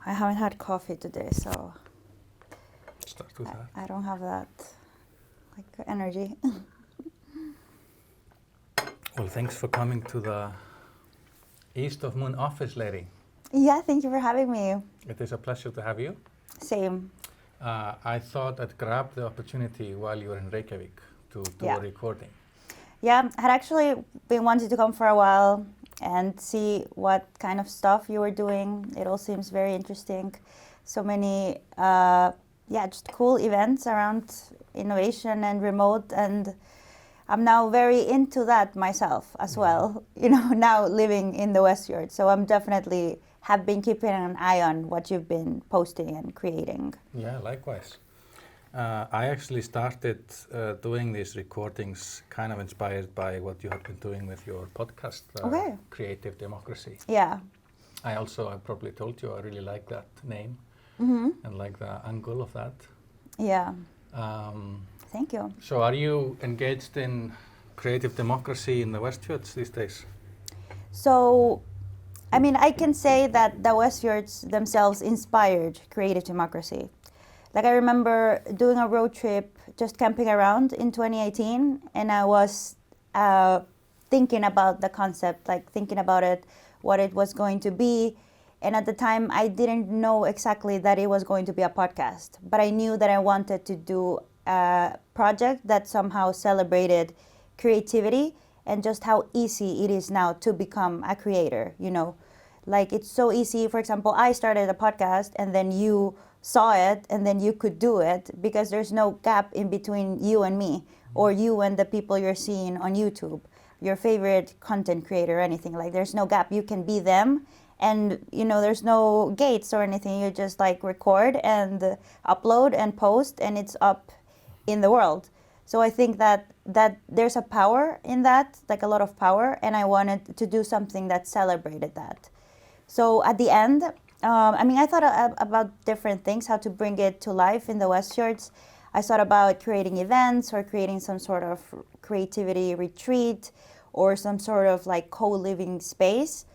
I haven't had coffee today, so Start with that. I don't have that energy. Well, thanks for coming to the East of Moon office, Leiry. Yeah, thank you for having me. It is a pleasure to have you. Same. I thought I'd grab the opportunity while you were in Reykjavik to do a recording. Yeah, I had actually been wanting to come for a while and see what kind of stuff you were doing. It all seems very interesting. So many, just cool events around innovation and remote, and I'm now very into that myself as well, now living in the Westfjords. So I'm definitely have been keeping an eye on what you've been posting and creating. Yeah, likewise. I actually started doing these recordings kind of inspired by what you have been doing with your podcast, Creative Democracy. Yeah. I probably told you I really like that name and like the angle of that. Yeah. Thank you. So are you engaged in creative democracy in the Westfjords these days? So, I can say that the Westfjords themselves inspired creative democracy. Like, I remember doing a road trip, just camping around in 2018, and I was thinking about the concept, thinking about it, what it was going to be. And at the time, I didn't know exactly that it was going to be a podcast, but I knew that I wanted to do a project that somehow celebrated creativity and just how easy it is now to become a creator, It's so easy. For example, I started a podcast and then you saw it and then you could do it because there's no gap in between you and me or you and the people you're seeing on YouTube, your favorite content creator or anything. There's no gap. You can be them and, there's no gates or anything. You just record and upload and post and it's up in the world. So I think that there's a power in that, a lot of power, and I wanted to do something that celebrated that. So at the end, I thought about different things, how to bring it to life in the Westfjords. I thought about creating events or creating some sort of creativity retreat or some sort of co-living space.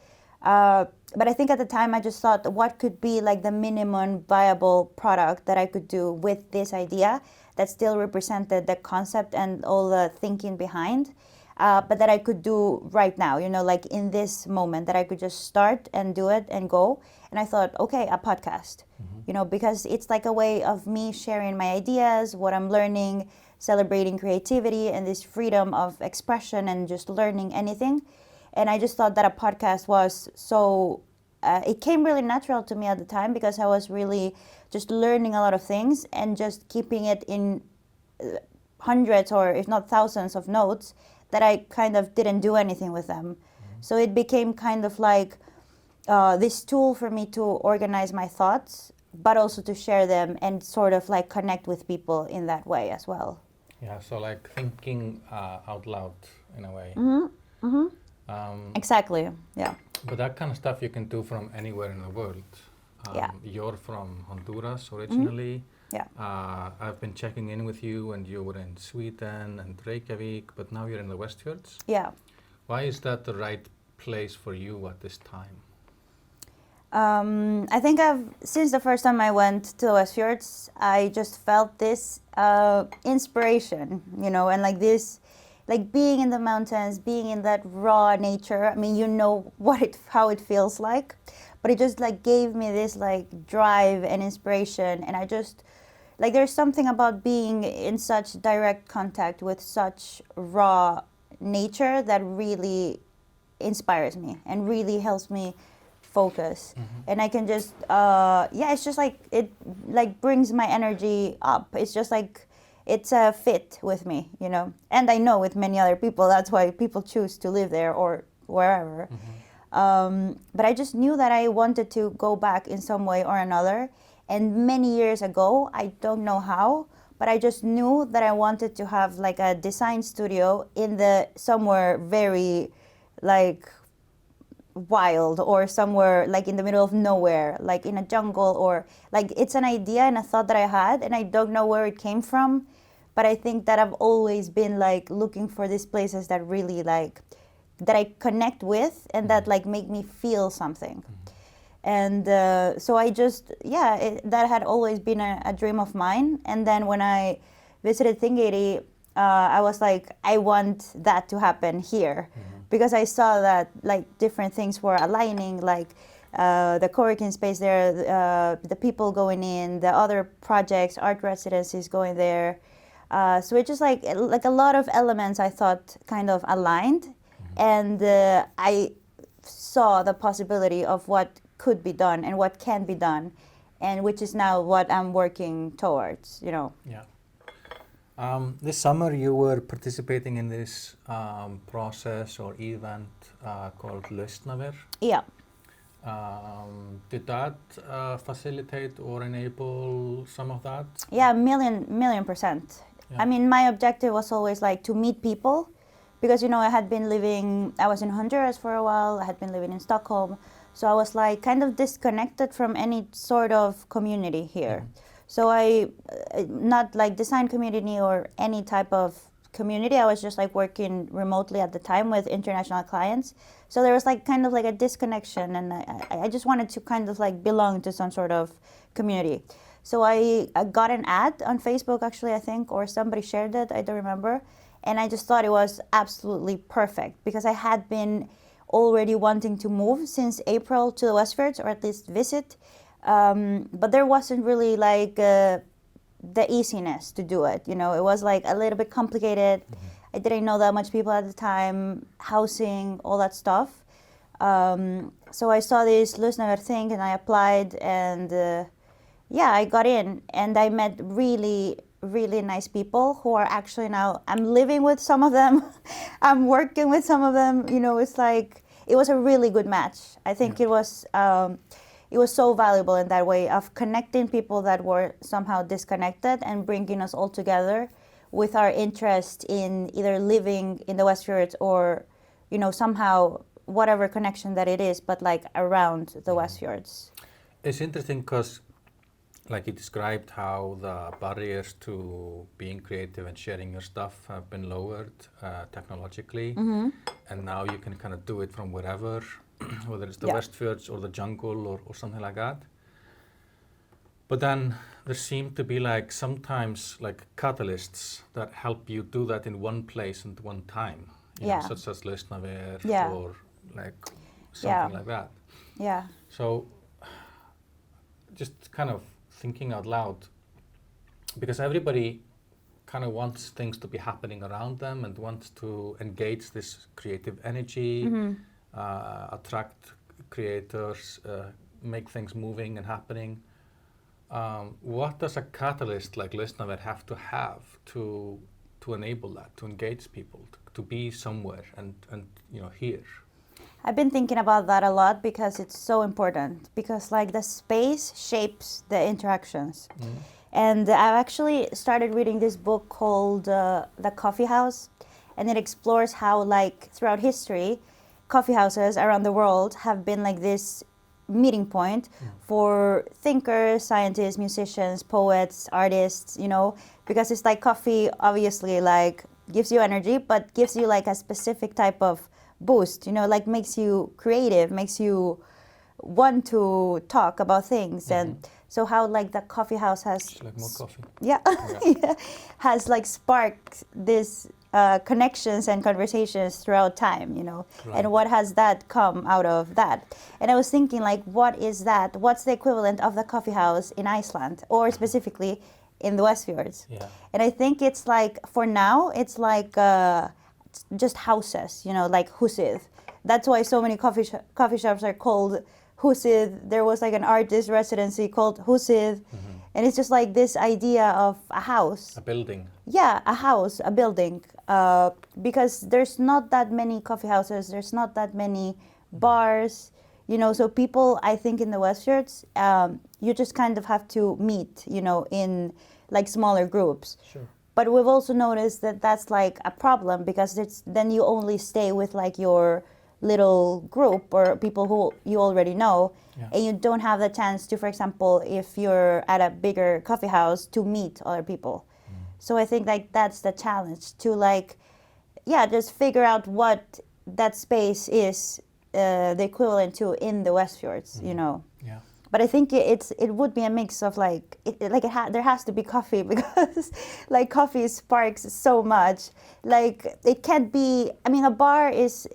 But I think at the time I just thought what could be the minimum viable product that I could do with this idea that still represented the concept and all the thinking behind. But that I could do right now, in this moment, that I could just start and do it and go. And I thought, okay, a podcast, because it's a way of me sharing my ideas, what I'm learning, celebrating creativity and this freedom of expression and just learning anything. And I just thought that a podcast was so, it came really natural to me at the time because I was really just learning a lot of things and just keeping it in hundreds or if not thousands of notes that I kind of didn't do anything with them. So it became kind of this tool for me to organize my thoughts, but also to share them and sort of connect with people in that way as well. Yeah, so thinking out loud in a way. Exactly, yeah. But that kind of stuff you can do from anywhere in the world. You're from Honduras originally. Yeah. I've been checking in with you and you were in Sweden and Reykjavik, but now you're in the Westfjords. Yeah. Why is that the right place for you at this time? I think since the first time I went to the Westfjords, I just felt this inspiration, and this, being in the mountains, being in that raw nature. How it feels like, but it just gave me this drive and inspiration, and I just there's something about being in such direct contact with such raw nature that really inspires me and really helps me focus. And I can just it's just it brings my energy up. It's just it's a fit with me, and I know with many other people that's why people choose to live there or wherever. But I just knew that I wanted to go back in some way or another. And many years ago, I don't know how, but I just knew that I wanted to have a design studio in somewhere very wild or somewhere in the middle of nowhere, in a jungle or it's an idea and a thought that I had and I don't know where it came from. But I think that I've always been looking for these places that really that I connect with and that make me feel something. And so I just, that had always been a dream of mine. And then when I visited Thingeyri, I was like, I want that to happen here, because I saw that like different things were aligning, like the co-working space there, the people going in, the other projects, art residencies going there. So it just like a lot of elements I thought kind of aligned, and I saw the possibility of what could be done and what can be done, and which is now what I'm working towards, you know. Yeah. This summer you were participating in this process or event called Lausnaver. Yeah. Did that facilitate or enable some of that? Yeah, million percent. Yeah. I mean, my objective was always like to meet people, because, you know, I was in Honduras for a while, I had been living in Stockholm, so I was like kind of disconnected from any sort of community here. So I, not like design community or any type of community, I was just like working remotely at the time with international clients. So there was like kind of like a disconnection, and I just wanted to kind of like belong to some sort of community. So I got an ad on Facebook, actually, I think, or somebody shared it, I don't remember. And I just thought it was absolutely perfect, because I had been already wanting to move since April to the Westfjords, or at least visit. But there wasn't really like the easiness to do it. You know, it was like a little bit complicated. I didn't know that much people at the time, housing, all that stuff. So I saw this Lausnaver thing and I applied, and I got in, and I met really nice people who are actually now, I'm living with some of them, I'm working with some of them, you know. It's like, it was a really good match. I think it was so valuable in that way of connecting people that were somehow disconnected and bringing us all together with our interest in either living in the Westfjords or, you know, somehow whatever connection that it is, but like around the Westfjords. It's interesting because, like you described, how the barriers to being creative and sharing your stuff have been lowered technologically, and now you can kind of do it from wherever, whether it's the Westfjords or the jungle or something like that. But then there seem to be like sometimes like catalysts that help you do that in one place and one time, you know, such as Lausnaver or like something like that. Yeah. So just kind of thinking out loud, because everybody kind of wants things to be happening around them and wants to engage this creative energy, attract creators, make things moving and happening. What does a catalyst like Lausnaver have to enable that, to engage people, to be somewhere and you know, here? I've been thinking about that a lot, because it's so important, because like the space shapes the interactions. And I've actually started reading this book called The Coffee House, and it explores how like throughout history, coffee houses around the world have been like this meeting point for thinkers, scientists, musicians, poets, artists, you know, because it's like coffee obviously like gives you energy, but gives you like a specific type of boost, you know, like makes you creative, makes you want to talk about things. And so how like the coffee house has just like more coffee. Has like sparked this connections and conversations throughout time, you know. And what has that come out of that? And I was thinking like, what is that? What's the equivalent of the coffee house in Iceland, or specifically in the Westfjords? And I think it's like, for now, it's like just houses, you know, like húsið. That's why so many coffee shops are called húsið. There was like an artist residency called húsið. And it's just like this idea of a house. A building. Yeah, a house, a building. Because there's not that many coffee houses, there's not that many bars, you know, so people, I think in the Westfjords, you just kind of have to meet, you know, in like smaller groups. But we've also noticed that that's like a problem, because then you only stay with like your little group or people who you already know, and you don't have the chance to, for example, if you're at a bigger coffee house, to meet other people. So I think like that's the challenge, to like, just figure out what that space is the equivalent to in the Westfjords, you know. Yeah. But I think it would be a mix of like there has to be coffee because like coffee sparks so much. Like it can't be. I mean, a bar is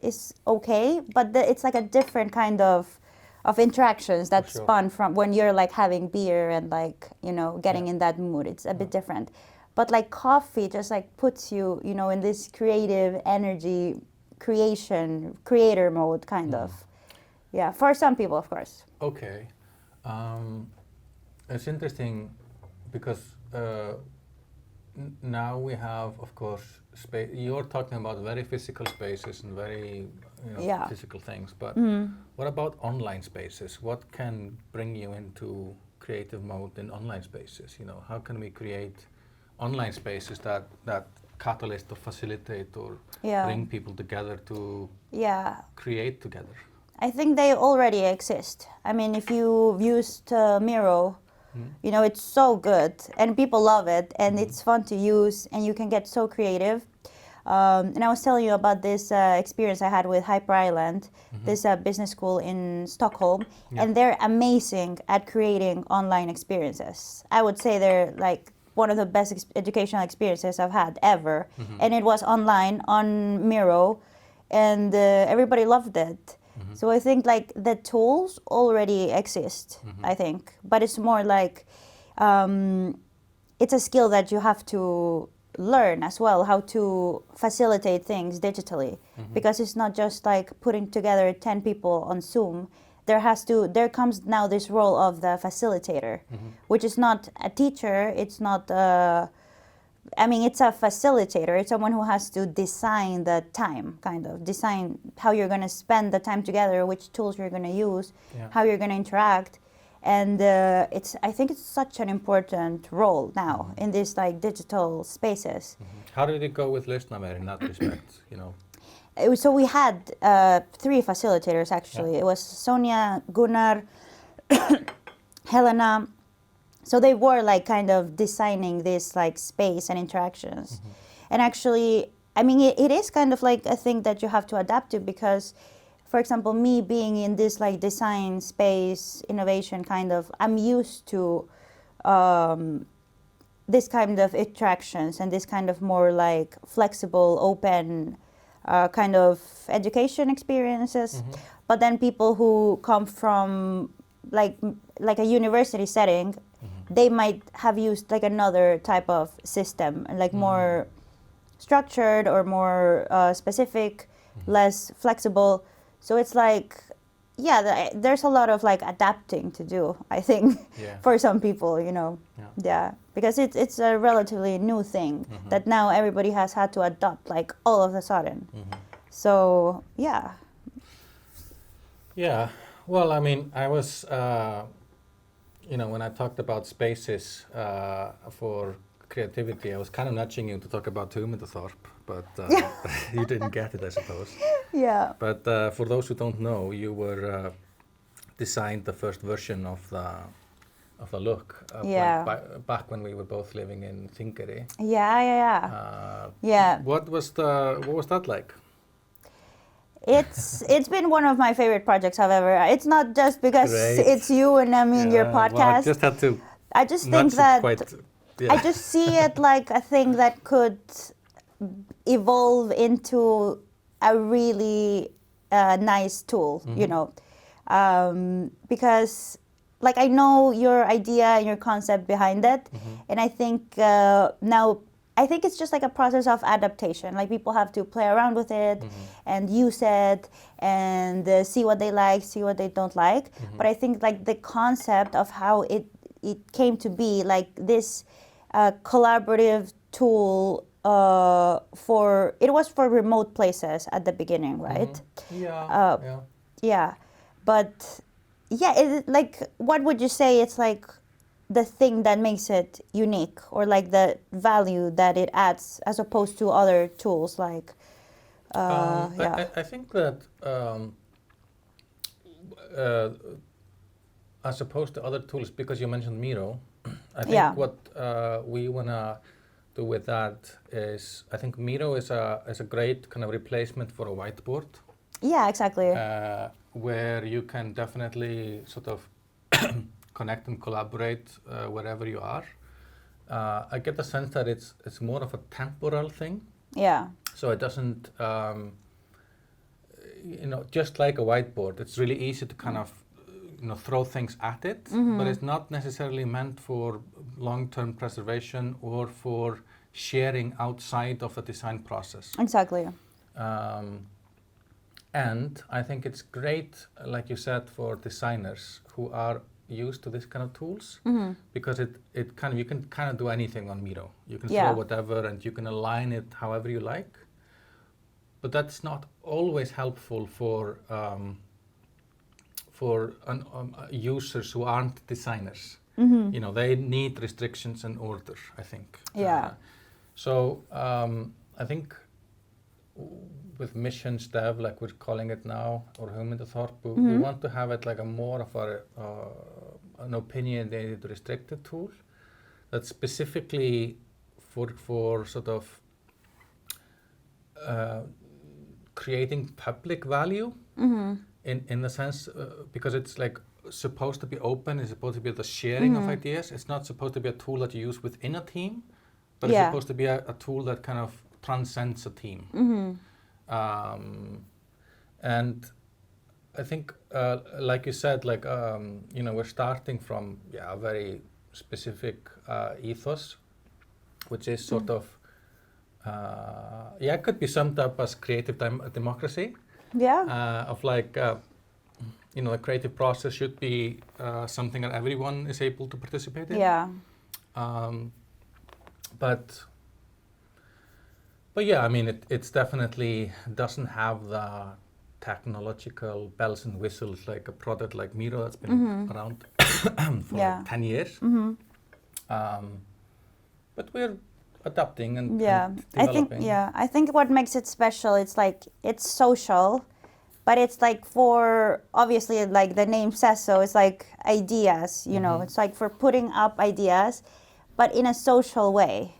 okay, but it's like a different kind of interactions that For sure. spawn from when you're like having beer and like, you know, getting in that mood. It's a bit different. But like coffee just like puts you, you know, in this creative energy, creator mode kind of. Yeah, for some people, of course. Okay. It's interesting because now we have, of course, space. You're talking about very physical spaces and very physical things, but what about online spaces? What can bring you into creative mode in online spaces? You know, how can we create online spaces that catalyst or facilitate or bring people together to create together? I think they already exist. I mean, if you've used Miro, you know, it's so good and people love it and it's fun to use and you can get so creative. And I was telling you about this experience I had with Hyper Island, this business school in Stockholm, and they're amazing at creating online experiences. I would say they're like one of the best educational experiences I've had ever. And it was online on Miro and everybody loved it. So I think like the tools already exist, I think, but it's more like it's a skill that you have to learn as well, how to facilitate things digitally, because it's not just like putting together 10 people on Zoom. There comes now this role of the facilitator, which is not a teacher, it's not I mean, it's a facilitator. It's someone who has to design the time, kind of design how you're going to spend the time together, which tools you're going to use, how you're going to interact, and I think it's such an important role now in these like digital spaces. How did it go with Listnaver in that respect? You know, So we had 3 facilitators actually. It was Sonia, Gunnar, Helena. So they were like kind of designing this like space and interactions. And actually, I mean, it is kind of like a thing that you have to adapt to because, for example, me being in this like design space, innovation kind of, I'm used to this kind of interactions and this kind of more like flexible, open kind of education experiences. But then people who come from like a university setting, they might have used like another type of system, like more structured or more specific, less flexible. So it's like, there's a lot of like adapting to do, I think, for some people, you know. Because it's a relatively new thing that now everybody has had to adopt like all of a sudden. So, yeah. Yeah, well, I mean, I was... you know, when I talked about spaces for creativity, I was kind of nudging you to talk about Hugmyndaþorp, but you didn't get it, I suppose. Yeah. But for those who don't know, you were designed the first version of the look back when we were both living in Þingeyri. What was that like? It's been one of my favorite projects I've ever. It's not just because it's you and I mean your podcast. Well, I just had to. I just think that I just see it like a thing that could evolve into a really nice tool, you know, because like I know your idea and your concept behind it, and I think now. I think it's just like a process of adaptation. Like people have to play around with it and use it and see what they like, see what they don't like. But I think like the concept of how it came to be, like this collaborative tool it was for remote places at the beginning, right? Yeah. But like what would you say it's like the thing that makes it unique, or like the value that it adds as opposed to other tools like I think that as opposed to other tools, because you mentioned Miro, I think what we want to do with that is, I think Miro is a great kind of replacement for a whiteboard. Yeah, exactly. Where you can definitely sort of connect and collaborate wherever you are. I get the sense that it's more of a temporal thing. Yeah. So it doesn't, just like a whiteboard, it's really easy to kind of, throw things at it, but it's not necessarily meant for long-term preservation or for sharing outside of the design process. Exactly. And I think it's great, like you said, for designers who are used to this kind of tools, because you can kind of do anything on Miro. You can throw whatever and you can align it however you like. But that's not always helpful for users who aren't designers. They need restrictions and order, I think. Yeah. So I think with Missions.dev, like we're calling it now, or Hugmyndathorp, we want to have it like a more of an opinionated, restricted tool that's specifically for sort of creating public value in the sense, because it's like supposed to be open, it's supposed to be the sharing of ideas. It's not supposed to be a tool that you use within a team, but it's supposed to be a tool that kind of transcends a team. And I think, like you said, like, we're starting from a very specific ethos, which is sort of, it could be summed up as creative democracy. Yeah. Of like, the creative process should be something that everyone is able to participate in. Yeah. But yeah, I mean, it's definitely doesn't have the technological bells and whistles like a product like Miro that's been around for like 10 years. But we're adapting and developing. I think what makes it special, it's like it's social, but it's like for, obviously, like the name says so, it's like ideas, it's like for putting up ideas, but in a social way.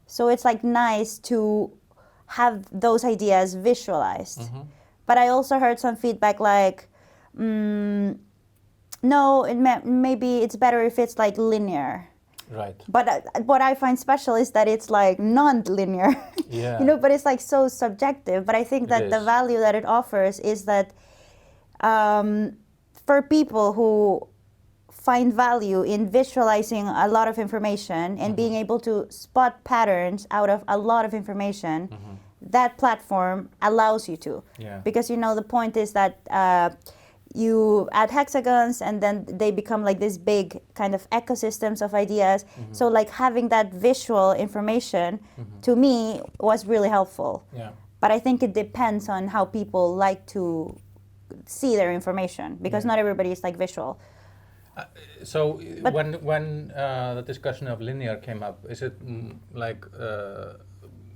So it's like nice to have those ideas visualized. But I also heard some feedback like, no, maybe it's better if it's like linear. Right. But what I find special is that it's like non-linear. Yeah. But it's like so subjective. But I think that the value that it offers is that for people who find value in visualizing a lot of information and being able to spot patterns out of a lot of information, that platform allows you to. Yeah. Because, the point is that you add hexagons and then they become like this big kind of ecosystems of ideas. So like having that visual information to me was really helpful. Yeah. But I think it depends on how people like to see their information, because not everybody is like visual. So when the discussion of linear came up, is it like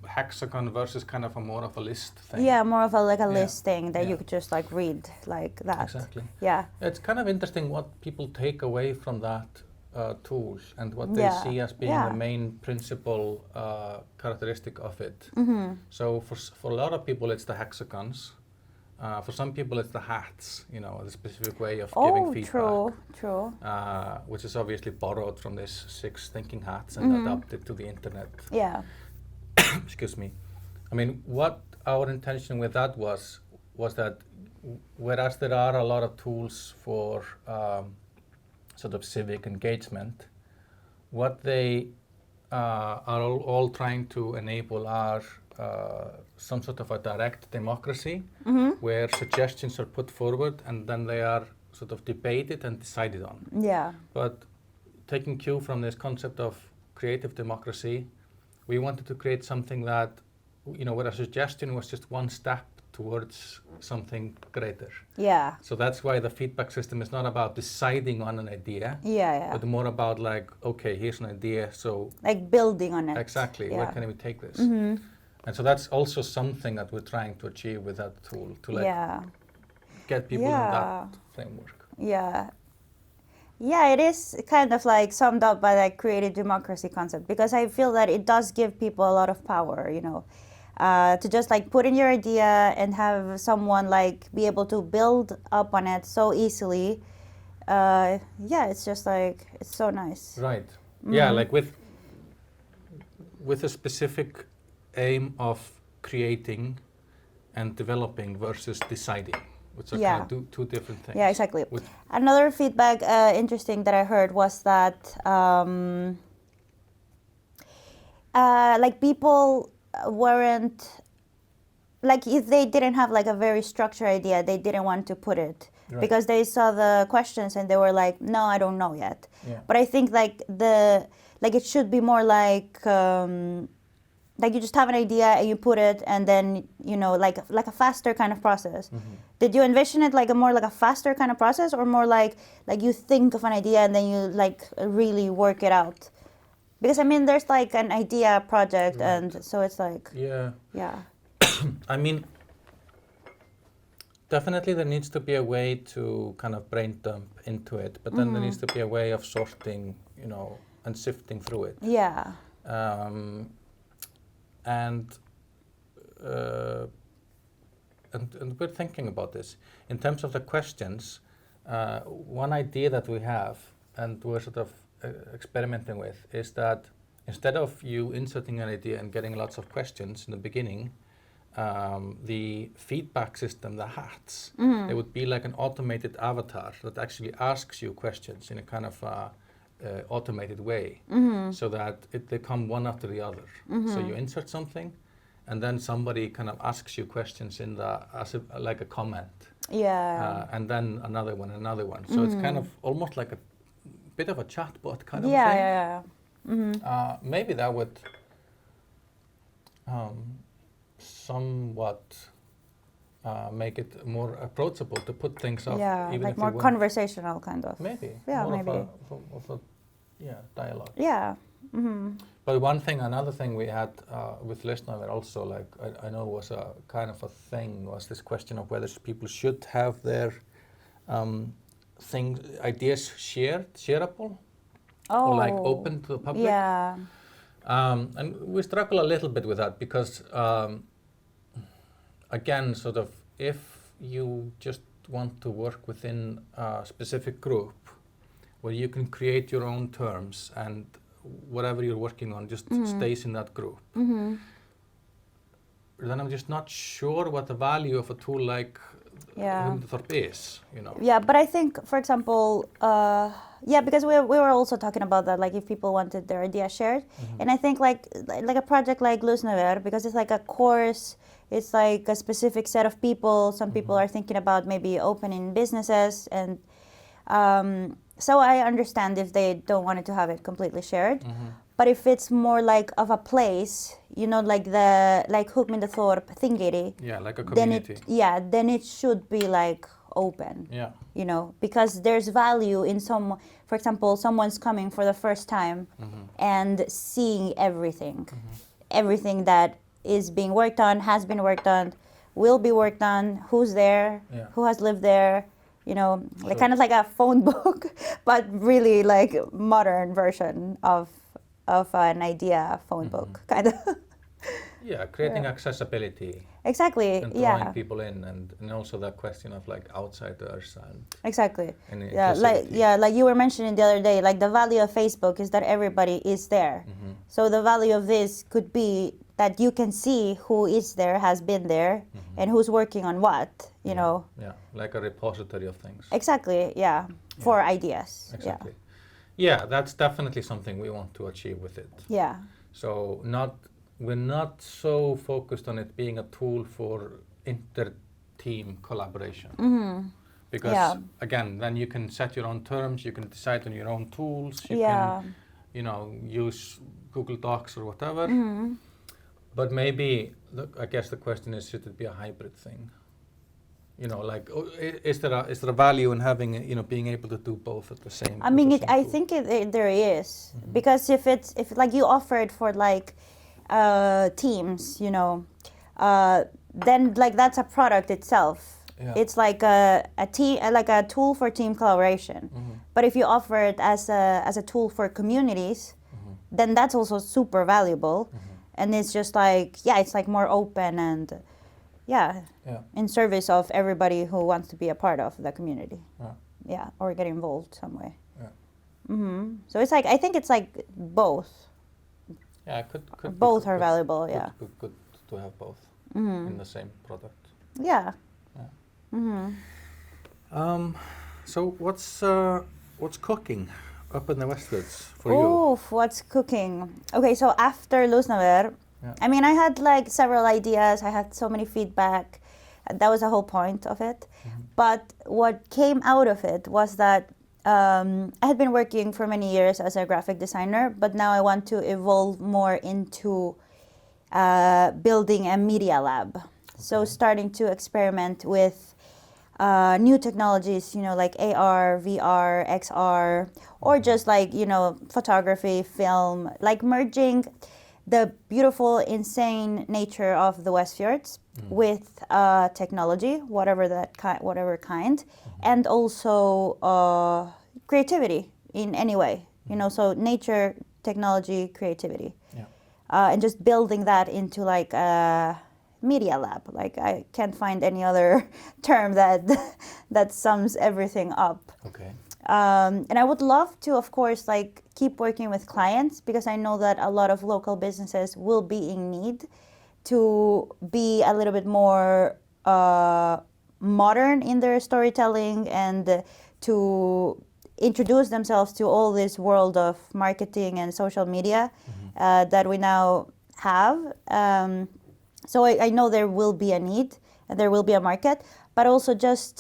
hexagon versus kind of a more of a list thing? Yeah, more of a list thing that you could just like read like that. Exactly. Yeah. It's kind of interesting what people take away from that tool and what they see as being the main principal characteristic of it. So for a lot of people it's the hexagons. For some people it's the hats, the specific way of giving feedback. True. Which is obviously borrowed from these 6 thinking hats and adapted to the internet. Yeah. Excuse me. I mean, what our intention with that was that whereas there are a lot of tools for sort of civic engagement, what they are all trying to enable are some sort of a direct democracy where suggestions are put forward and then they are sort of debated and decided on. Yeah. But taking cue from this concept of creative democracy, we wanted to create something that, where a suggestion was just one step towards something greater. Yeah. So that's why the feedback system is not about deciding on an idea, but more about like, okay, here's an idea, so... Like building on it. Exactly, where can we take this? And so that's also something that we're trying to achieve with that tool, to like get people in that framework. Yeah. Yeah, it is kind of like summed up by that creative democracy concept, because I feel that it does give people a lot of power, to just like put in your idea and have someone like be able to build up on it so easily. Yeah, it's just like, it's so nice. Right. Yeah, like with a specific aim of creating and developing versus deciding, which are kind of two different things. Yeah, exactly. Another feedback interesting that I heard was that like people weren't, like if they didn't have like a very structured idea, they didn't want to put it. Right. Because they saw the questions and they were like, no, I don't know yet. Yeah. But I think like it should be more like you just have an idea and you put it, and then, you know, like a faster kind of process. Mm-hmm. Did you envision it like a faster kind of process, or more like you think of an idea and then you like really work it out? Because I mean, there's like an idea project, right. And so it's like, yeah. I mean, definitely there needs to be a way to kind of brain dump into it, but then there needs to be a way of sorting, you know, and sifting through it. Yeah. And we're thinking about this in terms of the questions. One idea that we have, and we're sort of experimenting with, is that instead of you inserting an idea and getting lots of questions in the beginning, the feedback system, the hats, it would be like an automated avatar that actually asks you questions in a kind of automated way, so that they come one after the other. So you insert something, and then somebody kind of asks you questions in like a comment. Yeah. And then another one. So it's kind of almost like a bit of a chatbot kind of thing. Yeah. Maybe that would somewhat make it more approachable to put things up. Yeah, even like if more conversational kind of. Maybe. Yeah, more maybe. Of a dialogue. Yeah. But another thing we had with Listener also, like I know was a kind of a thing, was this question of whether people should have their ideas shareable, or like open to the public. Yeah. And we struggle a little bit with that because, again, sort of, if you just want to work within a specific group where you can create your own terms and whatever you're working on just stays in that group, then I'm just not sure what the value of a tool like Thorp is, you know. Yeah, but I think, for example, because we were also talking about that, like if people wanted their idea shared, and I think like a project like Lusnaver, because it's like a course, it's like a specific set of people. Some people are thinking about maybe opening businesses, and so I understand if they don't want to have it completely shared. But if it's more like of a place, you know, like Hugmyndathorp Thingeyri. Yeah, like a community. Then it should be like open. Yeah. You know, because there's value in for example, someone's coming for the first time and seeing everything. Everything that is being worked on, has been worked on, will be worked on, who's there, who has lived there. You know, like kind of like a phone book, but really like modern version of an idea phone book, kind of. Yeah, creating accessibility. Exactly. And drawing people in, and also that question of like outsiders and. Exactly. And like you were mentioning the other day, like the value of Facebook is that everybody is there. So the value of this could be that you can see who is there, has been there, and who's working on what, you know. Yeah, like a repository of things. Exactly, for ideas. Exactly. Yeah, that's definitely something we want to achieve with it. Yeah. So we're not so focused on it being a tool for inter-team collaboration. Because again, then you can set your own terms, you can decide on your own tools, you can, you know, use Google Docs or whatever. But maybe, I guess the question is, should it be a hybrid thing? You know, like, is there a value in having, you know, being able to do both at the same time? I mean, I think there is, because if like you offer it for like teams, you know, then like that's a product itself. Yeah. It's like a tool for team collaboration. But if you offer it as a tool for communities, then that's also super valuable. and it's just like, yeah, it's like more open and in service of everybody who wants to be a part of the community. Or get involved some way. So it's like, I think it's like both. Could both are valuable. Good to have both in the same product. So what's cooking up in the Westfjords for you? What's cooking? Okay, so after Lusnaver, I mean, I had like several ideas. I had so many feedback. That was the whole point of it. But what came out of it was that I had been working for many years as a graphic designer, but now I want to evolve more into building a media lab. So starting to experiment with new technologies, like AR, VR, XR, or just like, photography, film, like merging the beautiful, insane nature of the Westfjords with technology, whatever kind, and also creativity in any way, so nature, technology, creativity, and just building that into like a media lab. Like I can't find any other term that sums everything up. And I would love to, of course, like keep working with clients, because I know that a lot of local businesses will be in need to be a little bit more modern in their storytelling and to introduce themselves to all this world of marketing and social media that we now have. So I know there will be a need and there will be a market, but also just,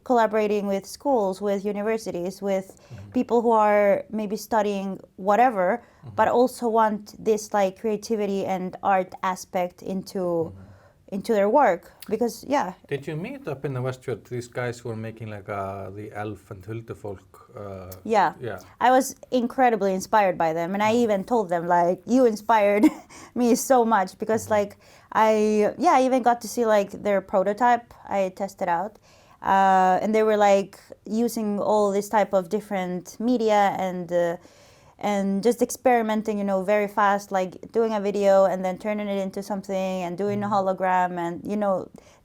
collaborating with schools, with universities, with people who are maybe studying whatever, but also want this like creativity and art aspect into their work, because Did you meet up in the Westfjord these guys who were making like the elf and Huldufolk? I was incredibly inspired by them, and I even told them like, you inspired me so much, because like I even got to see like their prototype I tested out, and they were like using all this type of different media and just experimenting, very fast, like doing a video and then turning it into something and doing a hologram, and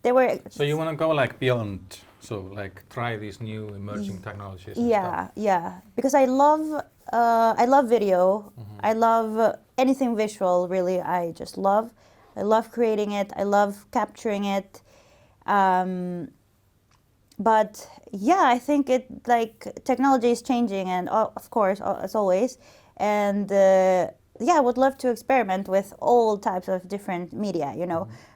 they were. So you want to go like beyond, so like try these new emerging technologies. And stuff. Because I love video. I love anything visual, really. I just love. I love creating it. I love capturing it. But I think it like technology is changing, and of course, as always, and I would love to experiment with all types of different media,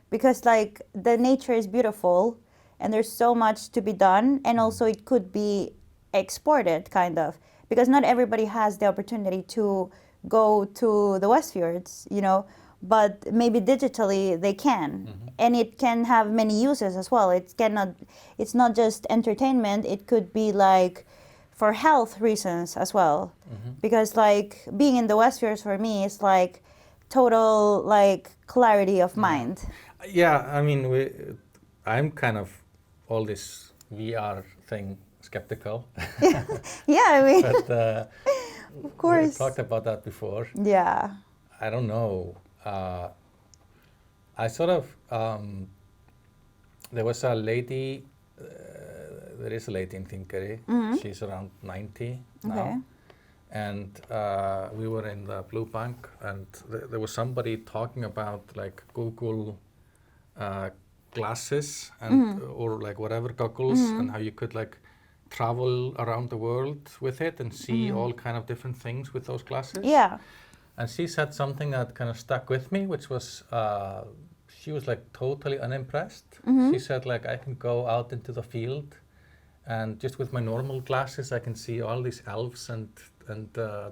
because like the nature is beautiful, and there's so much to be done, and also it could be exported, kind of, because not everybody has the opportunity to go to the Westfjords, but maybe digitally they can, and it can have many uses as well. It's not just entertainment. It could be like for health reasons as well, because like being in the Westfjords for me is like total like clarity of mind. I mean, I'm kind of all this VR thing skeptical. I mean, but of course, we talked about that before. I don't know. I sort of, there was a lady, there is a lady in Þingeyri, she's around 90 now, and we were in the Blue Bank, and there was somebody talking about like Google glasses and or like whatever goggles, and how you could like travel around the world with it and see all kind of different things with those glasses. And she said something that kind of stuck with me, which was, she was like totally unimpressed. She said like, I can go out into the field and just with my normal glasses, I can see all these elves and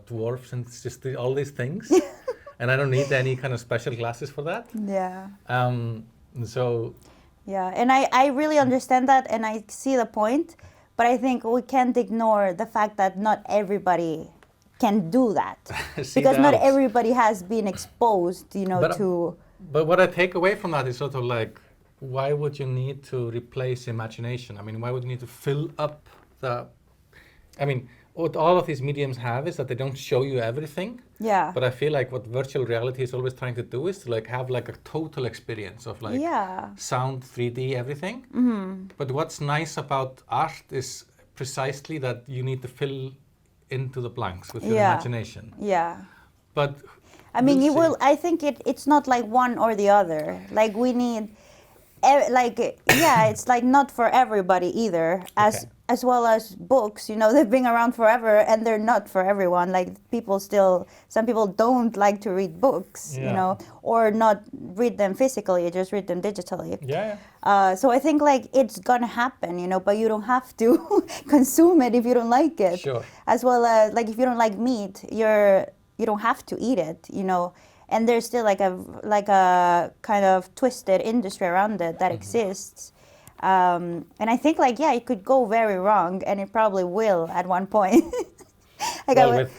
dwarfs and just all these things. And I don't need any kind of special glasses for that. So. And I really understand that, and I see the point, but I think we can't ignore the fact that not everybody can do that, because not everybody has been exposed, to. But what I take away from that is sort of like, why would you need to replace imagination? I mean, why would you need to fill up the? I mean, what all of these mediums have is that they don't show you everything. Yeah. But I feel like what virtual reality is always trying to do is to like have like a total experience of like sound, 3D, everything. But what's nice about art is precisely that you need to fill into the blanks with your imagination. Yeah. But I mean, I think it's not like one or the other. Like we need, it's like not for everybody either. As well as books, you know, they've been around forever and they're not for everyone. Like some people don't like to read books, you know, or not read them physically, just read them digitally. So I think like it's gonna happen, you know, but you don't have to consume it if you don't like it. Sure. As well as like if you don't like meat, you don't have to eat it, you know. And there's still like a kind of twisted industry around it that exists. And I think like, it could go very wrong, and it probably will at one point. With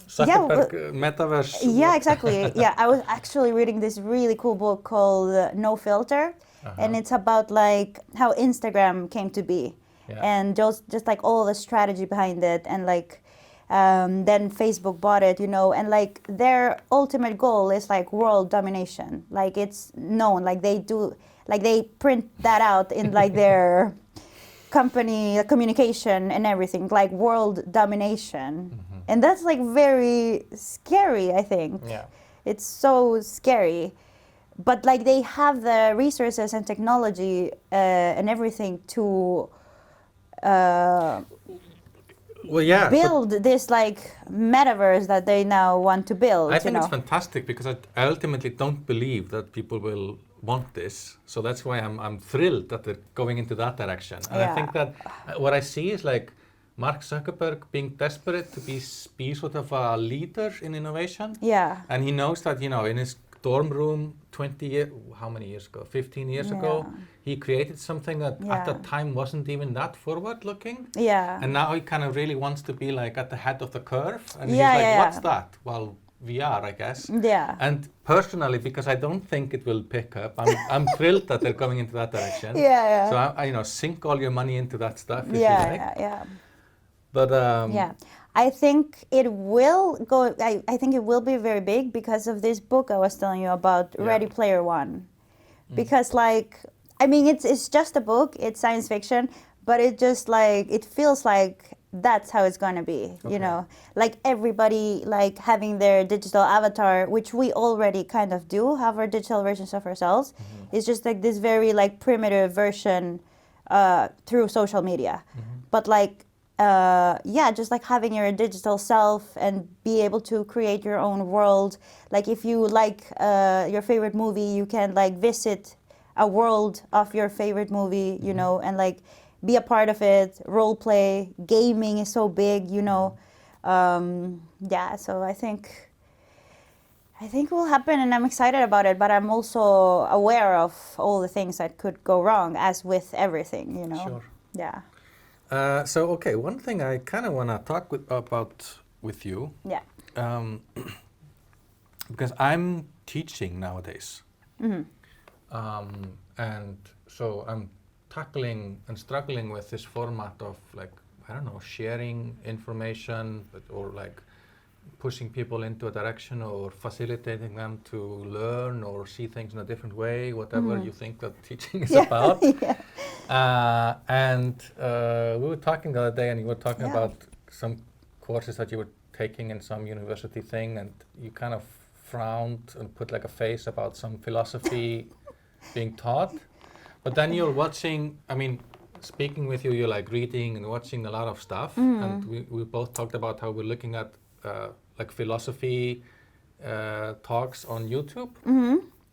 Zuckerberg, Metaverse. Yeah, exactly. I was actually reading this really cool book called No Filter, and it's about like how Instagram came to be, and just like all the strategy behind it, and like then Facebook bought it, you know, and like their ultimate goal is like world domination. Like it's known, like they print that out in like their company communication and everything, like world domination. And that's like very scary, I think. It's so scary. But like they have the resources and technology and everything to build this like metaverse that they now want to build. I think it's fantastic because I ultimately don't believe that people will want this. So that's why I'm thrilled that they're going into that direction. And I think that what I see is like Mark Zuckerberg being desperate to be sort of a leader in innovation. And he knows that, you know, in his dorm room 15 years ago, he created something that at that time wasn't even that forward looking. And now he kind of really wants to be like at the head of the curve. And he's like, what's that? Well, VR, I guess. And personally, because I don't think it will pick up, I'm thrilled that they're going into that direction. So I, you know, sink all your money into that stuff if you like. But I think it will go. I think it will be very big because of this book I was telling you about, Ready Player One. Because like, I mean, it's just a book. It's science fiction, but it just like it feels like that's how it's gonna be. You know, like everybody like having their digital avatar, which we already kind of do have our digital versions of ourselves. It's just like this very like primitive version through social media, but like. Just like having your digital self and be able to create your own world. Like if you like your favorite movie, you can like visit a world of your favorite movie, you know, and like be a part of it. Role play, gaming is so big, you know. So I think it will happen, and I'm excited about it. But I'm also aware of all the things that could go wrong, as with everything, you know. One thing I kind of want to talk about with you, because I'm teaching nowadays, and so I'm tackling and struggling with this format of like, I don't know, sharing information or like pushing people into a direction or facilitating them to learn or see things in a different way, whatever you think that teaching is about. And we were talking the other day, and you were talking about some courses that you were taking in some university thing, and you kind of frowned and put like a face about some philosophy being taught. But then you're watching, I mean, speaking with you, you're like reading and watching a lot of stuff. And we both talked about how we're looking at like philosophy talks on YouTube.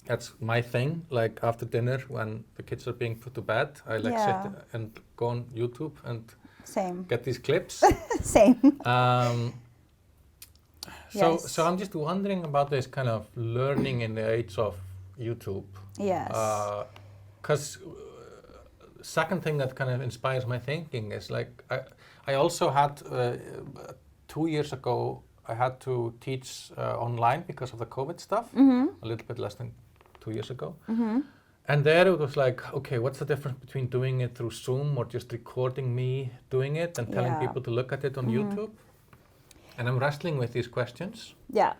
That's my thing. Like after dinner, when the kids are being put to bed, I like sit and go on YouTube and get these clips. So I'm just wondering about this kind of learning in the age of YouTube. Because second thing that kind of inspires my thinking is like I also had 2 years ago I had to teach online because of the COVID stuff. A little bit less than 2 years ago. And there it was like, okay, what's the difference between doing it through Zoom or just recording me doing it and telling Yeah. people to look at it on YouTube? And I'm wrestling with these questions. Yeah.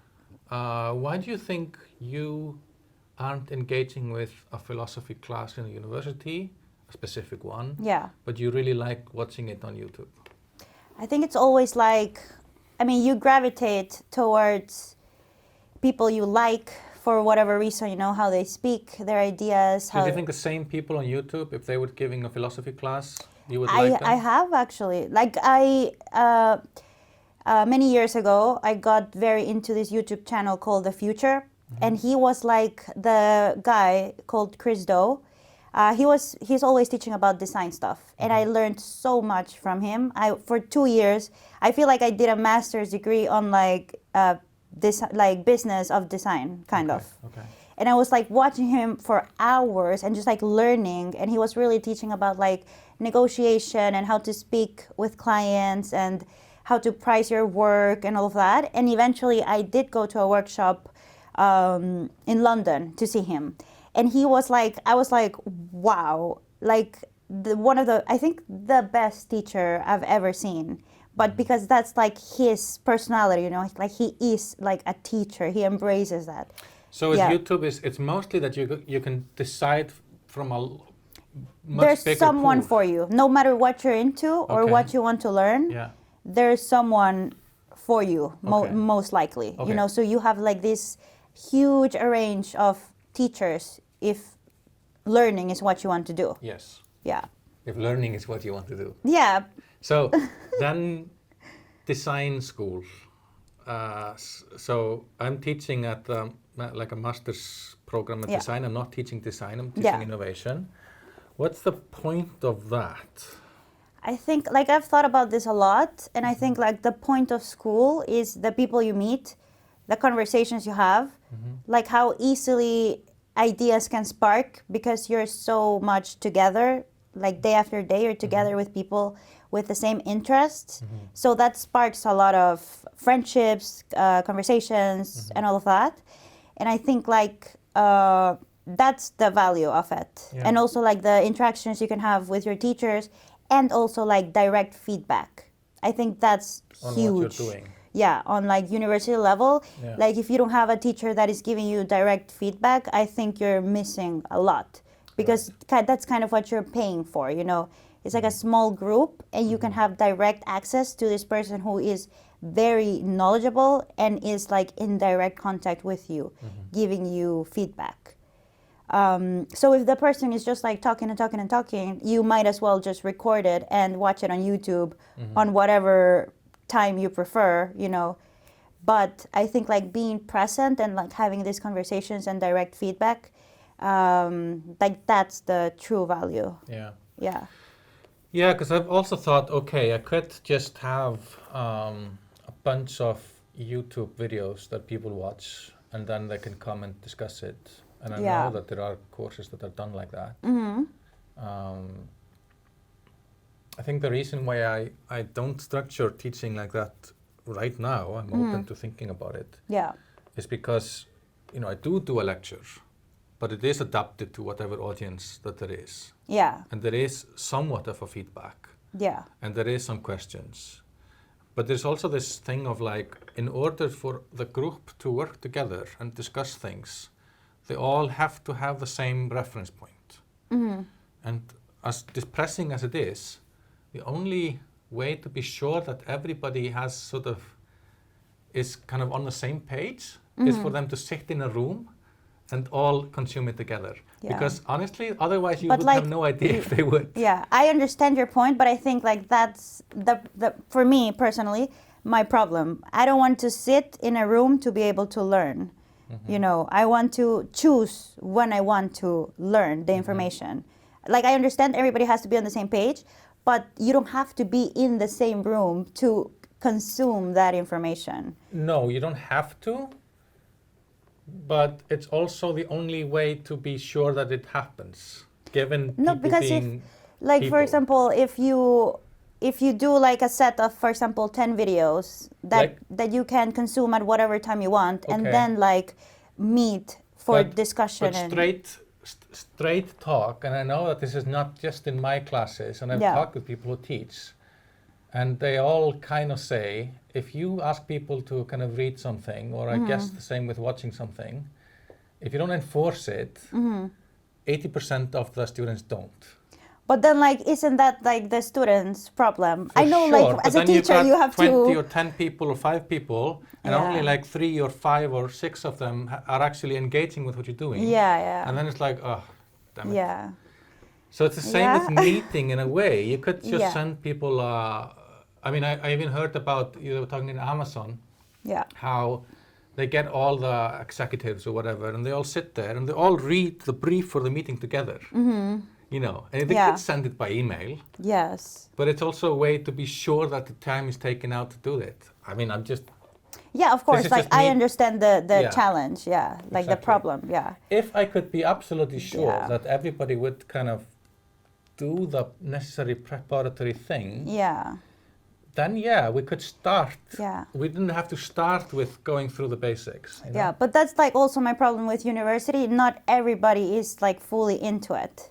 Why do you think you aren't engaging with a philosophy class in a university, a specific one, Yeah. but you really like watching it on YouTube? I think it's always like, I mean, you gravitate towards people you like for whatever reason, you know, how they speak, their ideas. So do you think the same people on YouTube, if they were giving a philosophy class, you would like them? I have actually. Like many years ago, I got very into this YouTube channel called The Future, and he was like the guy called Chris Doe. He's always teaching about design stuff, and I learned so much from him. For 2 years, I feel like I did a master's degree on like this like business of design kind of. Okay. And I was like watching him for hours and just like learning, and he was really teaching about like negotiation and how to speak with clients and how to price your work and all of that. And eventually I did go to a workshop in London to see him. And he was like, I was like, wow, like I think the best teacher I've ever seen. But because that's like his personality, you know, like he is like a teacher, he embraces that. So with YouTube, it's mostly that you can decide from a much There's bigger someone pool. for you, no matter what you're into or what you want to learn. Yeah. There's someone for you, Okay. most likely. Okay. You know, so you have like this huge range of teachers if learning is what you want to do. Yes. Yeah. If learning is what you want to do. Yeah. So then design school. So I'm teaching at like a master's program in design. I'm not teaching design, I'm teaching innovation. What's the point of that? I think like I've thought about this a lot, and I think like the point of school is the people you meet, the conversations you have, like how easily ideas can spark because you're so much together, like day after day you're together with people with the same interests. So that sparks a lot of friendships, conversations, and all of that. And I think like that's the value of it. Yeah. And also like the interactions you can have with your teachers, and also like direct feedback. I think that's On huge. what you're doing. Yeah, on like university level, Yeah. like if you don't have a teacher that is giving you direct feedback, I think you're missing a lot, because that's kind of what you're paying for, you know. It's like a small group, and you can have direct access to this person who is very knowledgeable and is like in direct contact with you, giving you feedback. So if the person is just like talking and talking and talking, you might as well just record it and watch it on YouTube on whatever time you prefer, you know. But I think like being present and like having these conversations and direct feedback, like that's the true value. Yeah. Yeah. Yeah, because I've also thought, okay, I could just have a bunch of YouTube videos that people watch, and then they can come and discuss it. And I know that there are courses that are done like that. I think the reason why I don't structure teaching like that right now, I'm open to thinking about it, is because, you know, I do a lecture, but it is adapted to whatever audience that there is. Yeah. And there is somewhat of a feedback. Yeah. And there is some questions. But there's also this thing of like, in order for the group to work together and discuss things, they all have to have the same reference point. And as depressing as it is, the only way to be sure that everybody has sort of is kind of on the same page is for them to sit in a room and all consume it together. Yeah. Because honestly, otherwise you But would like, have no idea if they would. Yeah, I understand your point, but I think like that's the for me personally, my problem. I don't want to sit in a room to be able to learn. You know, I want to choose when I want to learn the information. Like I understand everybody has to be on the same page, but you don't have to be in the same room to consume that information. No, you don't have to, but it's also the only way to be sure that it happens, given No, people because if, being like people. for example, if you do like a set of, for example, 10 videos that you can consume at whatever time you want, and Okay. then like meet for But discussion. straight straight talk, and I know that this is not just in my classes, and I've talked with people who teach, and they all kind of say, if you ask people to kind of read something, or I guess the same with watching something, if you don't enforce it, 80% of the students don't. But then, like, isn't that like the students' problem? For I know, sure, like, as a teacher, you have 20 to. or 10 people or 5 people, and only like 3 or 5 or 6 of them are actually engaging with what you're doing. Yeah. And then it's like, oh, damn it. Yeah. So it's the same with meeting in a way. You could just send people. I mean, I even heard about, you were talking in Amazon. Yeah. How they get all the executives or whatever, and they all sit there and they all read the brief for the meeting together. You know, and they could send it by email. Yes. But it's also a way to be sure that the time is taken out to do it. I mean, I'm just. Yeah, of course. Like, I understand the challenge. Yeah, like the problem. Yeah. If I could be absolutely sure that everybody would kind of do the necessary preparatory thing. Yeah. Then we could start. Yeah. We didn't have to start with going through the basics. You know? Yeah, but that's like also my problem with university. Not everybody is like fully into it.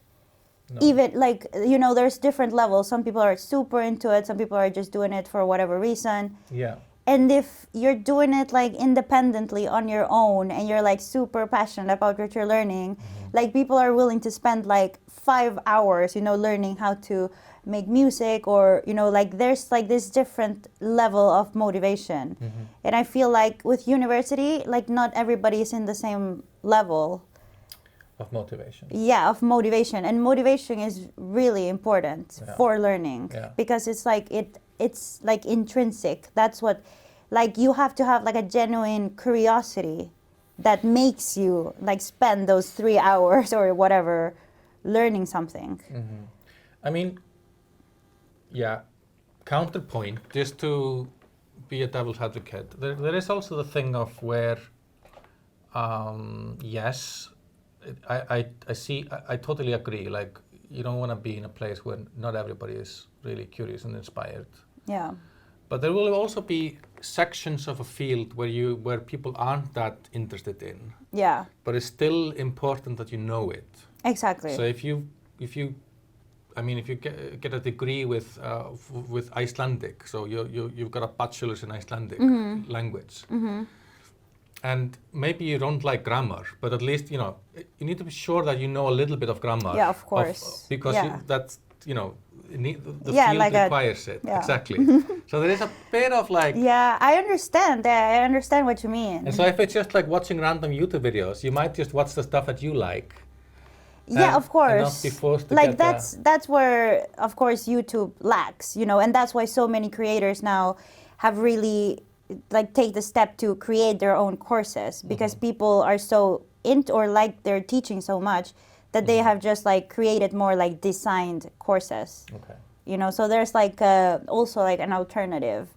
No. Even like, you know, there's different levels. Some people are super into it. Some people are just doing it for whatever reason. Yeah. And if you're doing it like independently on your own and you're like super passionate about what you're learning, like people are willing to spend like 5 hours, you know, learning how to make music, or, you know, like there's like this different level of motivation. And I feel like with university, like not everybody is in the same level. Of motivation. Yeah, of motivation. And motivation is really important for learning because it's like it's like intrinsic. That's what, like, you have to have like a genuine curiosity that makes you like spend those 3 hours or whatever learning something. I mean, counterpoint, just to be a devil's advocate, there is also the thing of where, I totally agree. Like, you don't want to be in a place where not everybody is really curious and inspired. Yeah. But there will also be sections of a field where people aren't that interested in. Yeah. But it's still important that you know it. Exactly. So if you get a degree with Icelandic, so you've got a bachelor's in Icelandic language. And maybe you don't like grammar, but at least, you know, you need to be sure that you know a little bit of grammar. Yeah, of course. Because that's, you know, the field like requires it. Yeah. Exactly. So there is a bit of like... Yeah, I understand. I understand what you mean. And so if it's just like watching random YouTube videos, you might just watch the stuff that you like. Yeah, of course. And not be forced to like that's where, of course, YouTube lacks, you know, and that's why so many creators now have really like take the step to create their own courses, because people are so into or like their teaching so much that they have just like created more like designed courses. Okay. You know, so there's like also like an alternative.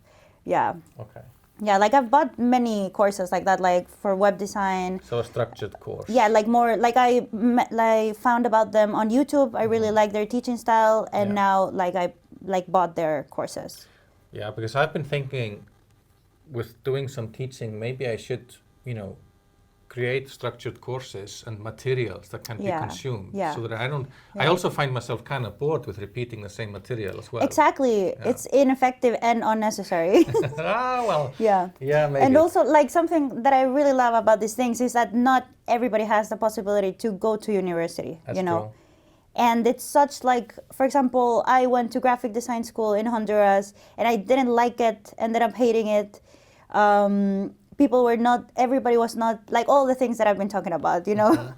Yeah. Okay. Yeah, like I've bought many courses like that, like for web design. So a structured course. Yeah, like more like I found about them on YouTube. I really like their teaching style, and now like I like bought their courses. Yeah, because I've been thinking, with doing some teaching, maybe I should, you know, create structured courses and materials that can be consumed, so that I don't. I also find myself kind of bored with repeating the same material as well. Exactly, it's ineffective and unnecessary. Well. Yeah. Yeah, maybe. And also, like something that I really love about these things is that not everybody has the possibility to go to university. That's you know. True. And it's such like, for example, I went to graphic design school in Honduras and I didn't like it, ended up hating it. Everybody was not, like all the things that I've been talking about, you know,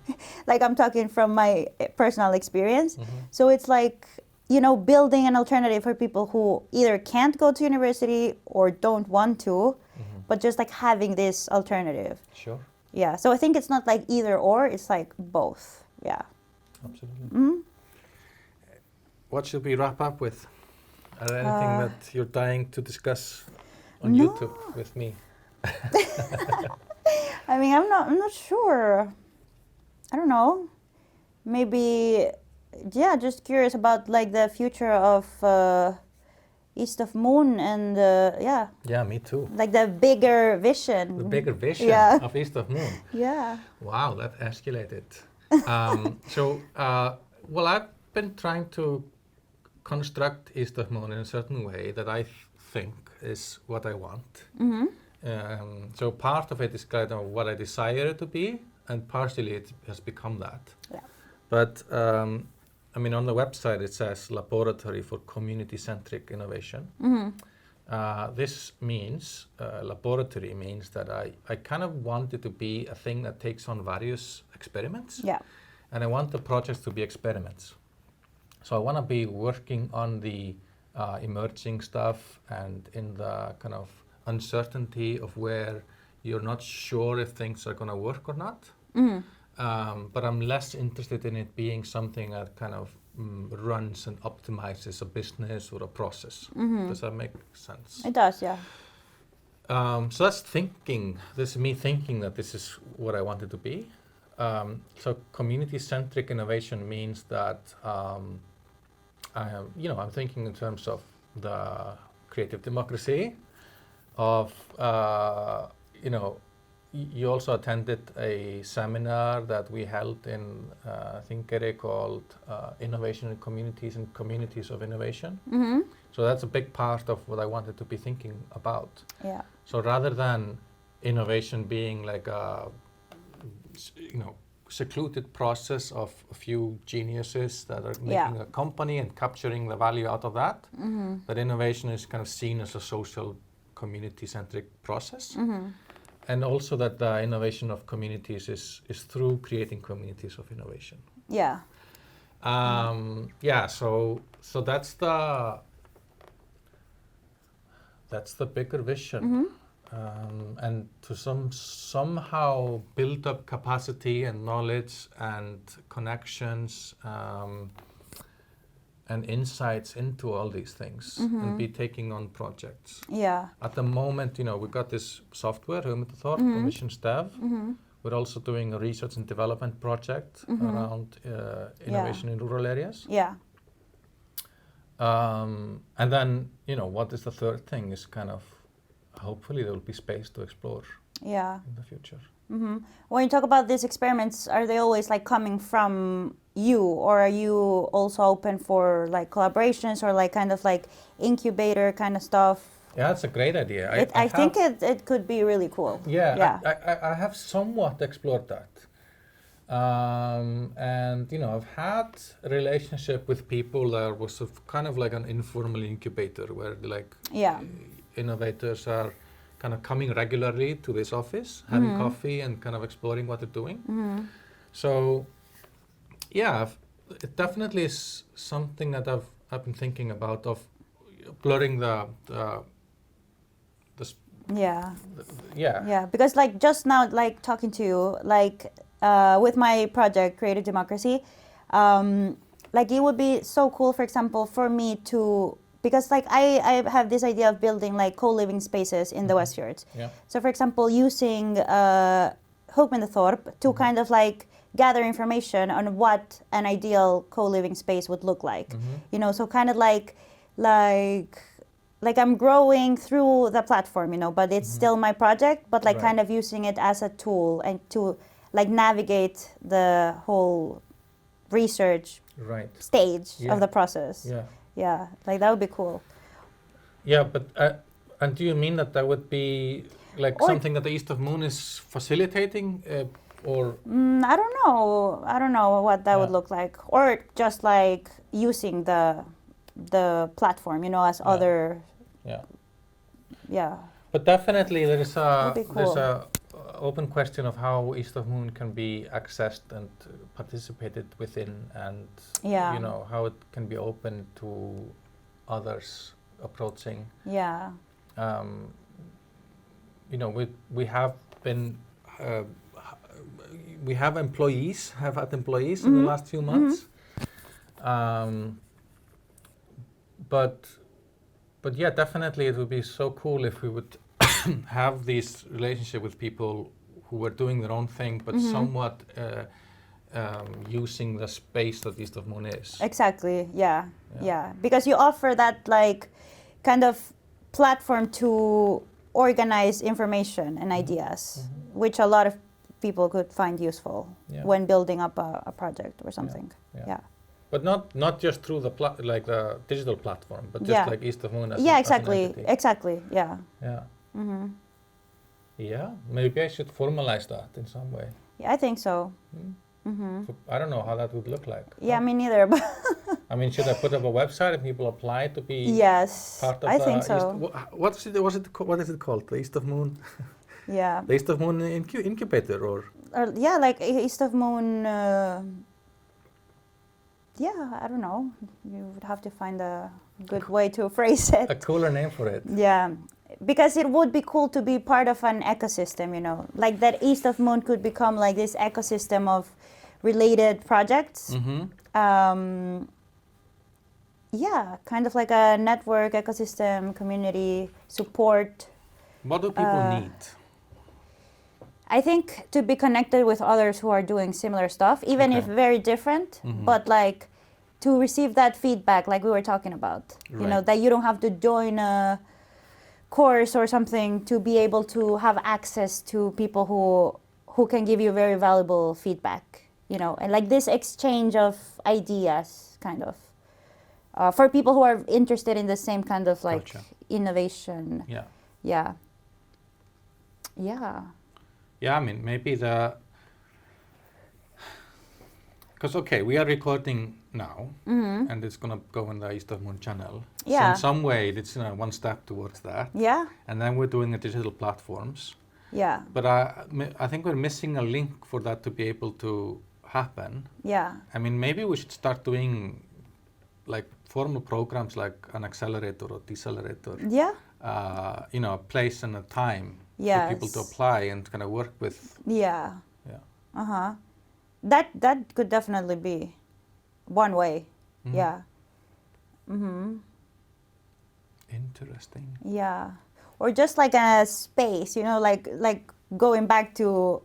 like I'm talking from my personal experience. So it's like, you know, building an alternative for people who either can't go to university or don't want to, but just like having this alternative. Sure. Yeah, so I think it's not like either or, it's like both. Yeah. Absolutely. What should we wrap up with? Are there anything that you're dying to discuss on YouTube with me? I mean, I'm not sure. I don't know. Maybe, just curious about like the future of East of Moon and Yeah, me too. Like the bigger vision. The bigger vision of East of Moon. Yeah. Wow, that escalated. Well, I've been trying to construct East of Moon in a certain way that I think is what I want. So part of it is kind of what I desire it to be, and partially it has become that. Yeah. But I mean, on the website it says Laboratory for Community-Centric Innovation. This means, laboratory means that I kind of want it to be a thing that takes on various experiments. Yeah. And I want the projects to be experiments. So I want to be working on the emerging stuff and in the kind of uncertainty of where you're not sure if things are going to work or not. But I'm less interested in it being something that kind of runs and optimizes a business or a process. Does that make sense? It does, yeah. So that's thinking. This is me thinking that this is what I want it to be. So community-centric innovation means that I'm thinking in terms of the creative democracy. Of you also attended a seminar that we held in Þingeyri called Innovation in Communities and Communities of Innovation. So that's a big part of what I wanted to be thinking about. Yeah. So rather than innovation being like a secluded process of a few geniuses that are making a company and capturing the value out of that, that innovation is kind of seen as a social community-centric process. And also that the innovation of communities is through creating communities of innovation. Yeah. So that's the bigger vision. And to somehow build up capacity and knowledge and connections and insights into all these things and be taking on projects. Yeah. At the moment, we've got this software, Hugmyndathorp, Missions.dev. We're also doing a research and development project around innovation in rural areas. Yeah. And then, what is the third thing is kind of, hopefully there will be space to explore in the future. When you talk about these experiments, are they always like coming from you, or are you also open for like collaborations or like kind of like incubator kind of stuff? Yeah, that's a great idea. I think it could be really cool. Yeah. I have somewhat explored that. And I've had a relationship with people that was kind of like an informal incubator where innovators are kind of coming regularly to this office, having coffee and kind of exploring what they're doing. So it definitely is something that I've been thinking about, of blurring because like just now, like talking to you, like with my project Creative Democracy, like it would be so cool, for example, for me to, because like I have this idea of building like co-living spaces in the Westfjords. So for example, using Hugmyndathorp to kind of like gather information on what an ideal co-living space would look like. So kind of like I'm growing through the platform, but it's still my project, but like kind of using it as a tool and to like navigate the whole research stage of the process. Yeah, like that would be cool. Yeah, but and do you mean that would be like something that the East of Moon is facilitating, or? I don't know what that would look like, or just like using the platform, as other. Yeah. But definitely there's a open question of how East of Moon can be accessed and participated within, and how it can be open to others approaching. We have been we have had employees in the last few months, but yeah, definitely it would be so cool if we would have this relationship with people who were doing their own thing, but somewhat using the space that East of Moon is. Exactly, yeah. Because you offer that like kind of platform to organize information and ideas, which a lot of people could find useful Yeah. when building up a project or something. Yeah. But not just through the the digital platform, but just Yeah. like East of Moon as Yeah, as an exactly. entity. Exactly. Yeah. Yeah. Mm-hmm. Yeah. Maybe I should formalize that in some way. Yeah, I think so. Mm. Mm-hmm. So I don't know how that would look like. Yeah, me neither. But I mean, should I put up a website and people apply to be yes, part of I the think so. what is it called? The East of Moon? Yeah. The East of Moon incubator or? Yeah, like East of Moon. Yeah, I don't know. You would have to find a good way to phrase it. A cooler name for it. Yeah, because it would be cool to be part of an ecosystem, like that East of Moon could become like this ecosystem of related projects. Mm-hmm. Yeah, kind of like a network, ecosystem, community, support. What do people need? I think to be connected with others who are doing similar stuff, even if very different, but like to receive that feedback like we were talking about. Right. That you don't have to join a course or something to be able to have access to people who can give you very valuable feedback, and like this exchange of ideas kind of for people who are interested in the same kind of like Gotcha. innovation. Yeah. Yeah. Yeah. Yeah, I mean, maybe because we are recording now, and it's gonna go in the East of Moon channel. Yeah. So in some way, it's one step towards that. Yeah. And then we're doing the digital platforms. Yeah. But I think we're missing a link for that to be able to happen. Yeah. I mean, maybe we should start doing like formal programs like an accelerator or decelerator. Yeah. A place and a time Yes. for people to apply and kind of work with. Yeah. Yeah. Uh-huh. That could definitely be one way. Mhm. Yeah. Mm-hmm. Interesting. Yeah. Or just like a space, like going back to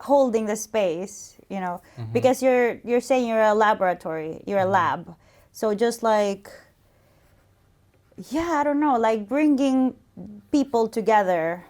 holding the space, because you're saying you're a laboratory, you're a lab. So just like, I don't know, like bringing people together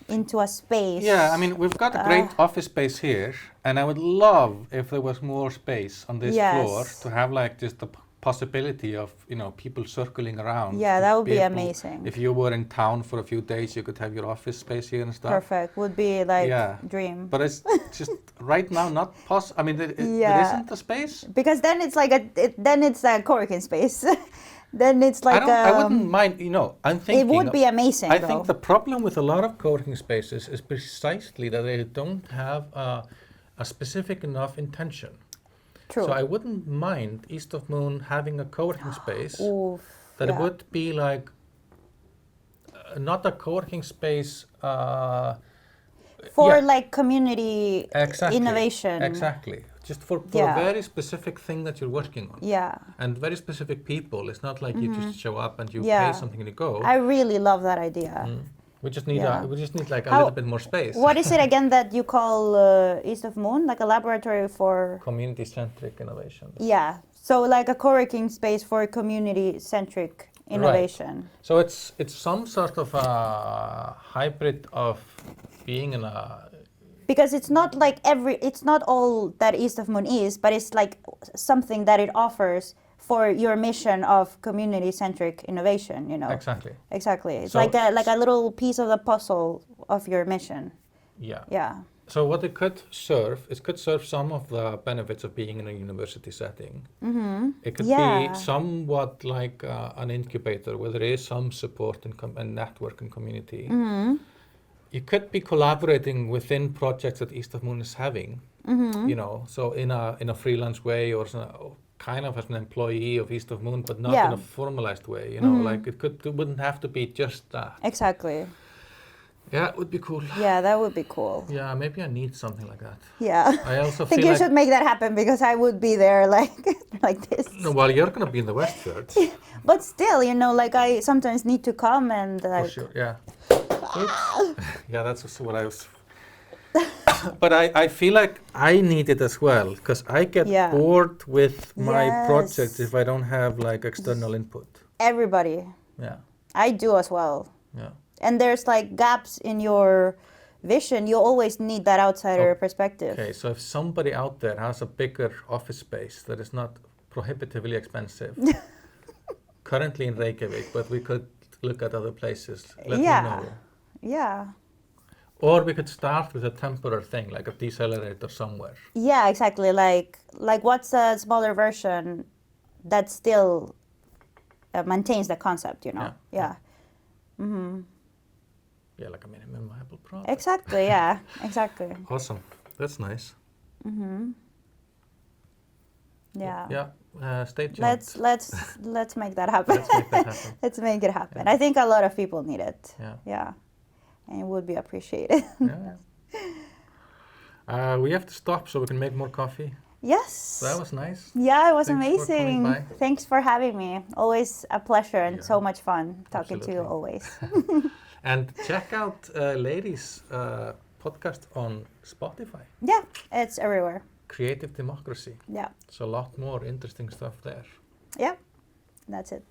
into a space. Yeah, I mean, we've got a great office space here, and I would love if there was more space on this floor to have like just the possibility of, people circling around. Yeah, that would be able- amazing. If you were in town for a few days, you could have your office space here and stuff. Perfect. Would be like Yeah. dream. But it's just right now not possible. I mean, there isn't the space. Because then it's like then it's a co-working space. Then it's like I wouldn't mind, I'm thinking. it would be amazing. I think the problem with a lot of co-working spaces is precisely that they don't have a specific enough intention. True. So I wouldn't mind East of Moon having a co-working space Oof, that it yeah. would be like not a co-working space. For yeah. like community Exactly. innovation. Exactly. Just for Yeah. a very specific thing that you're working on. Yeah. And very specific people. It's not like you just show up and you Yeah. pay something and you go. I really love that idea. We just need Yeah. like a How- little bit more space. What is it again that you call East of Moon? Like a laboratory for... CommunityCentric Innovation. Yeah. So like a co-working space for community-centric innovation. So it's some sort of a hybrid of being in a... Because it's not like it's not all that East of Moon is, but it's like something that it offers for your mission of community-centric innovation, Exactly. Exactly. It's So- like a little piece of the puzzle of your mission. Yeah. Yeah. So what it could serve some of the benefits of being in a university setting. Mm-hmm. It could Yeah. be somewhat like an incubator where there is some support and network and community. Mm-hmm. You could be collaborating within projects that East of Moon is having, Mm-hmm. so in a freelance way or kind of as an employee of East of Moon, but not Yeah. in a formalized way, Mhm. like it wouldn't have to be just that. Exactly. Yeah, it would be cool. Yeah, that would be cool. Yeah, maybe I need something like that. Yeah. I also I think feel you like, should make that happen because I would be there like this. no, well, you're gonna be in the Westfjords. But still, like I sometimes need to come and For like sure, yeah. Oops. Yeah, that's also what I was. But I feel like I need it as well because I get Yeah. bored with my Yes. projects if I don't have like external input. everybody. Yeah, I do as well. yeah. And there's like gaps in your vision, you always need that outsider perspective. Okay, so if somebody out there has a bigger office space that is not prohibitively expensive, currently in Reykjavik, but we could look at other places, let me know. Yeah. Or we could start with a temporary thing, like a decelerator somewhere. Yeah, exactly. Like what's a smaller version that still maintains the concept, you know? Yeah. Mm-hmm. Yeah, like a minimum viable product. Exactly, yeah, exactly. Awesome. That's nice. Mm-hmm. Yeah. Yeah, stay tuned. Let's make that happen. Let's make that happen. Let's make it happen. Yeah. I think a lot of people need it. Yeah. Yeah. And it would be appreciated. Yeah. We have to stop so we can make more coffee. Yes. So that was nice. Yeah, it was Thanks for coming amazing. by. Thanks for having me. Always a pleasure and Yeah. so much fun talking to you Absolutely. always. And check out Leiry's podcast on Spotify. Yeah, it's everywhere. Creative Democracy. Yeah. So a lot more interesting stuff there. Yeah, that's it.